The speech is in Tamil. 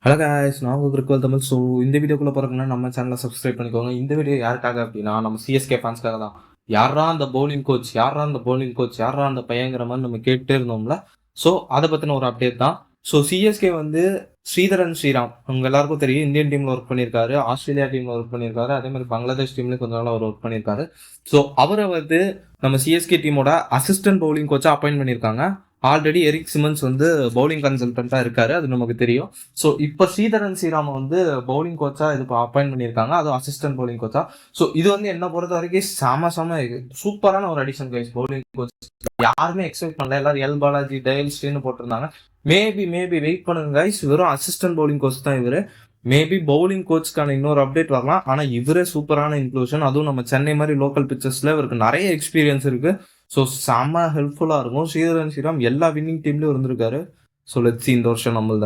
ஹலோ காய்ஸ், நான் உங்கள் கிரிக்கல் தமிழ். ஸோ இந்த வீடியோக்குள்ளே போகிறதுக்குன்னா நம்ம சேனலை சப்ஸ்கிரைப் பண்ணிக்கோங்க. இந்த வீடியோ யாருக்காக அப்படின்னா நம்ம சிஎஸ்கே ஃபேன்ஸ்க்காக தான். யாரா அந்த பவுலிங் கோச், யாரா அந்த பவுலிங் கோச், யாரா அந்த பையங்கிற மாதிரி நம்ம கேட்டுட்டே இருந்தோம்ல. ஸோ அதை பற்றின ஒரு அப்டேட் தான். ஸோ சிஎஸ்கே வந்து ஸ்ரீதரன் ஸ்ரீராம் உங்க எல்லாருக்கும் தெரியும். இந்தியன் டீமில் ஒர்க் பண்ணியிருக்காரு, ஆஸ்திரேலியா டீமில் ஒர்க் பண்ணியிருக்காரு, அதே மாதிரி பங்களாதேஷ் டீம்லேயும் கொஞ்ச நாள் அவர் ஒர்க் பண்ணியிருக்காரு. ஸோ அவரை வந்து நம்ம சிஎஸ்கே டீமோட அசிஸ்டன்ட் பவுலிங் கோச்சா அப்பாயின்ட் பண்ணியிருக்காங்க. ஆல்ரெடி எரிக் சிமன்ஸ் வந்து பவுலிங் கன்சல்டன்டா இருக்காரு, அது நமக்கு தெரியும். ஸோ இப்போ ஸ்ரீதரன் ஸ்ரீராம வந்து பவுலிங் கோச்சா இது அப்பாயின்ட் பண்ணியிருக்காங்க, அதுவும் அசிஸ்டன்ட் பவுலிங் கோச்சா. ஸோ இது வந்து என்ன பொறுத்த வரைக்கும் செம சூப்பரான ஒரு அடிஷன் கைஸ். பவுலிங் கோச் யாருமே எக்ஸ்பெக்ட் பண்ணல. எல்லாரும் எல் பாலாஜி, டயல் ஸ்ரீன்னு போட்டிருந்தாங்க. மேபி வெயிட் பண்ணுங்க கைஸ், வெறும் அசிஸ்டன்ட் பவுலிங் கோச் தான் இவரு. மேபி பவுலிங் கோச்சுக்கான இன்னொரு அப்டேட் வரலாம். ஆனா இவரே சூப்பரான இன்க்ளூஷன், அதுவும் நம்ம சென்னை மாதிரி லோக்கல் பிச்சர்ஸ்ல இவருக்கு நிறைய எக்ஸ்பீரியன்ஸ் இருக்கு. ஸோ செம்ம ஹெல்ப்ஃபுல்லாக இருக்கும். ஸ்ரீதரன் ஸ்ரீராம் எல்லா வின்னிங் டீம்லேயும் இருந்திருக்காரு. ஸோ லெட்ஸ் இந்த வருஷம் நம்மள்தான்.